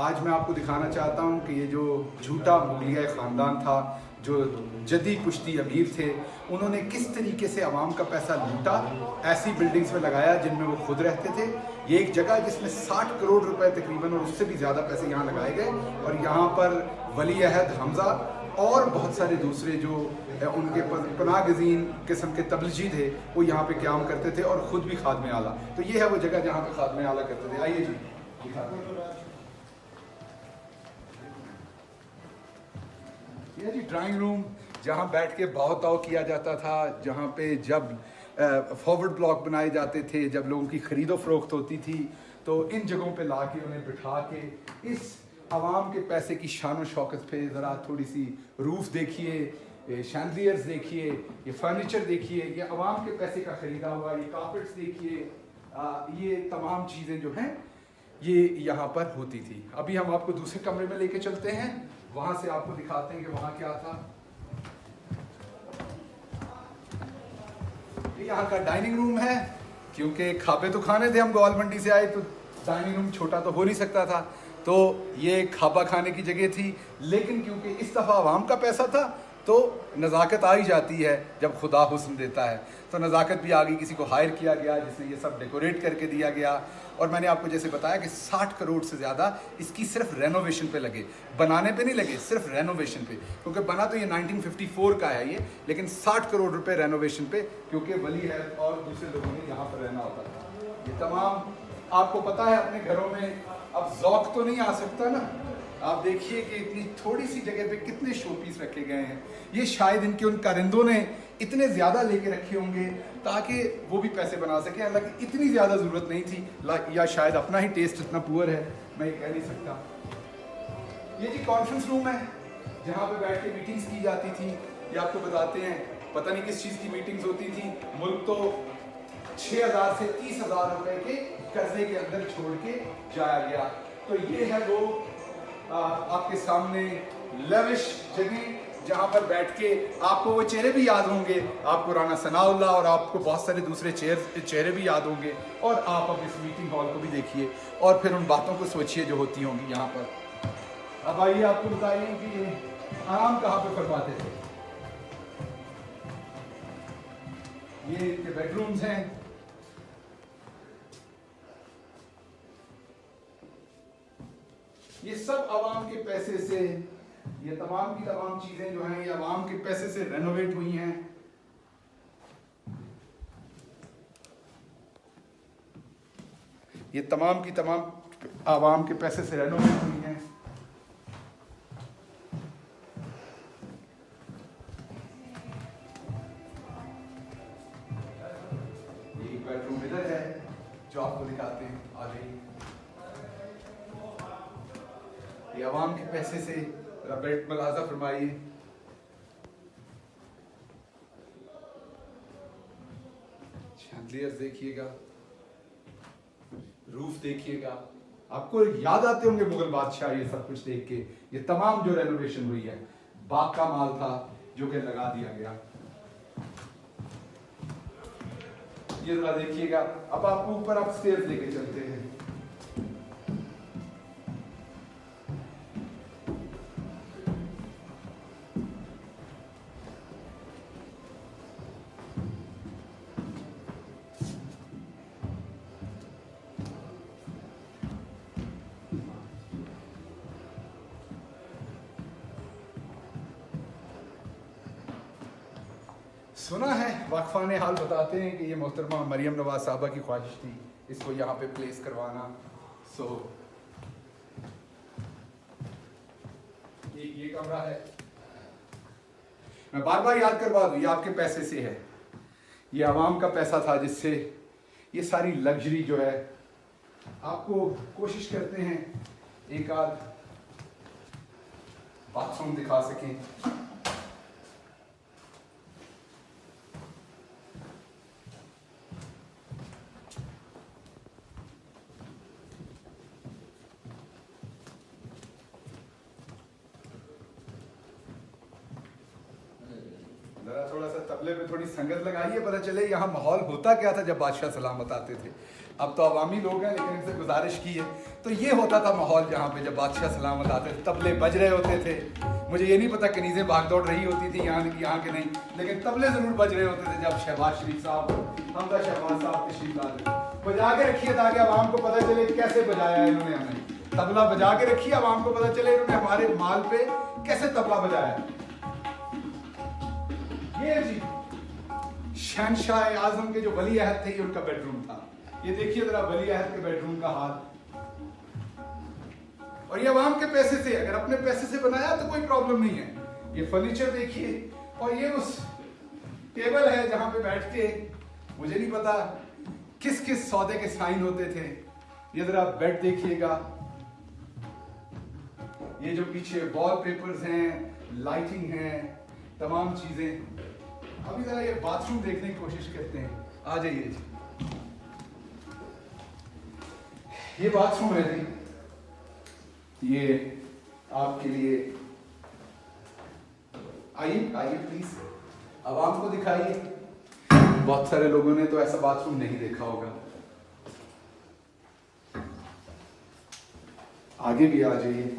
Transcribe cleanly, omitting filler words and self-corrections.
आज मैं आपको दिखाना चाहता हूँ कि ये जो झूठा मुगलिया ख़ानदान था, जो जदी पुश्ती अमीर थे, उन्होंने किस तरीके से आवाम का पैसा लूटा, ऐसी बिल्डिंग्स में लगाया जिनमें वो खुद रहते थे। ये एक जगह है जिसमें 60 करोड़ रुपए तकरीबन और उससे भी ज़्यादा पैसे यहाँ लगाए गए, और यहाँ पर वली अहद हमज़ा और बहुत सारे दूसरे जो उनके पनाह गज़ीन किस्म के तबलजी थे, वो यहाँ पे क़याम करते थे और ख़ुद भी खादमे आला। तो ये है वो जगह जहाँ पे खादमे आला करते थे। आइए जी, दिखाते हैं। ये जी ड्राइंग रूम, जहाँ बैठ के भाव-ताव किया जाता था, जहाँ पे जब फॉरवर्ड ब्लॉक बनाए जाते थे, जब लोगों की खरीदो फरोख्त होती थी, तो इन जगहों पे ला के उन्हें बिठा के इस आवाम के पैसे की शान शौकत पे ज़रा थोड़ी सी रूफ देखिए, शैंडलियर्स देखिए, ये फर्नीचर देखिए, ये आवाम के पैसे का ख़रीदा हुआ, ये कार्पेट्स देखिए, ये तमाम चीज़ें जो हैं ये यहाँ पर होती थी। अभी हम आपको दूसरे कमरे में लेके चलते हैं, वहाँ से आपको दिखाते हैं कि वहाँ क्या था। यहाँ का डाइनिंग रूम है, क्योंकि खाबे तो खाने थे, हम ग्वाल मंडी से आए तो डाइनिंग रूम छोटा तो हो नहीं सकता था, तो ये खाबा खाने की जगह थी। लेकिन क्योंकि इस दफ़ा आवाम का पैसा था तो नज़ाकत आ ही जाती है जब खुदा हुस्न देता है, तो नज़ाकत भी आ गई। किसी को हायर किया गया जिसने ये सब डेकोरेट करके दिया गया। और मैंने आपको जैसे बताया कि 60 करोड़ से ज़्यादा इसकी सिर्फ रेनोवेशन पे लगे, बनाने पे नहीं लगे, सिर्फ रेनोवेशन पे। क्योंकि बना तो ये 1954 का है ये, लेकिन 60 करोड़ रुपए रेनोवेशन पे, क्योंकि वली है और दूसरे लोगों ने यहाँ पर रहना होता था। ये तमाम आपको पता है, अपने घरों में अब ज़ौक़ तो नहीं आ सकता ना। आप देखिए कि इतनी थोड़ी सी जगह पे कितने शो पीस रखे गए हैं। ये शायद इनके उन कारिंदों ने इतने ज़्यादा लेके रखे होंगे ताकि वो भी पैसे बना सकें, हालांकि इतनी ज़्यादा ज़रूरत नहीं थी, या शायद अपना ही टेस्ट इतना पुअर है, मैं ये कह नहीं सकता। ये जी कॉन्फ्रेंस रूम है, जहाँ पे बैठ के मीटिंग्स की जाती थी। ये आपको बताते हैं, पता नहीं किस चीज़ की मीटिंग्स होती थी। मुल्क तो 6,000 से 30,000 रुपए के कर्जे के अंदर छोड़ के जाया गया। तो ये है वो आपके सामने लेविश जगह, जहाँ पर बैठ के आपको वो चेहरे भी याद होंगे, आपको राना सनाउल्लाह और आपको बहुत सारे दूसरे चेहरे भी याद होंगे। और आप अब इस मीटिंग हॉल को भी देखिए और फिर उन बातों को सोचिए जो होती होंगी यहाँ पर। अब आइए आपको बताइए कि ये आराम कहाँ पे फरमाते थे। ये इनके बेडरूम्स हैं। ये सब आवाम के पैसे से, ये तमाम की तमाम चीजें जो हैं ये आवाम के पैसे से रेनोवेट हुई हैं। ये तमाम की तमाम आवाम के पैसे से रेनोवेट हुई हैं। ये एक बेडरूम इधर है जो आपको दिखाते हैं, आ जाइए। ये आवाम के पैसे से बेड मुलाजा फरमाइए। शैंडलियर्स देखिएगा, रूफ देखिएगा, आपको याद आते होंगे मुगल बादशाह। ये सब कुछ देख के ये तमाम जो रेनोवेशन हुई है, बाग का माल था जो कि लगा दिया गया। ये जरा देखिएगा। अब आपको ऊपर आप स्टेयर्स लेके चलते हैं। सुना है, वाकफान हाल बताते हैं कि ये मोहतरमा मरियम नवाज साहबा की ख्वाहिश थी इसको यहाँ पे प्लेस करवाना। सो ये कमरा है। मैं बार बार याद करवा दूं, ये आपके पैसे से है, ये आवाम का पैसा था जिससे ये सारी लग्जरी जो है। आपको कोशिश करते हैं एक आध बाथरूम दिखा सकें। जरा थोड़ा सा तबले पे थोड़ी संगत लगाई है, पता चले यहाँ माहौल होता क्या था जब बादशाह सलामत आते थे। अब तो अवामी लोग हैं, लेकिन इनसे गुजारिश की है। तो ये होता था माहौल जहाँ पे जब बादशाह सलामत आते थे, तबले बज रहे होते थे। मुझे ये नहीं पता कनीज़ें भाग दौड़ रही होती थी यहाँ के नहीं, लेकिन तबले ज़रूर बज रहे होते थे जब शहबाज शरीफ साहब, हमजा शहबाज साहब तशरीफ लाते। बजा के रखिए ताकि आवाम को पता चले कैसे बजाया इन्होंने हमें। तबला बजा के रखिए, आवाम को पता चले इन्होंने हमारे माल पे कैसे तबला बजाया। ये जी शहनशाह आजम के जो वली अहद थे, ये उनका बेडरूम था। ये देखिए जरा वली अहद के बेडरूम का हाल। और ये आवाम के पैसे से, अगर अपने पैसे से बनाया तो कोई प्रॉब्लम नहीं है। ये फर्नीचर देखिए, और ये उस टेबल है जहां पे बैठ के, मुझे नहीं पता किस किस सौदे के साइन होते थे। ये जरा बेड देखिएगा, ये जो पीछे वॉलपेपर्स हैं, लाइटिंग है, तमाम चीजें। अभी जरा ये बाथरूम देखने की कोशिश करते हैं। आ जाइए जी, ये बाथरूम है जी, ये आपके लिए। आइए आइए प्लीज, आवाम को दिखाइए। बहुत सारे लोगों ने तो ऐसा बाथरूम नहीं देखा होगा। आगे भी आ जाइए।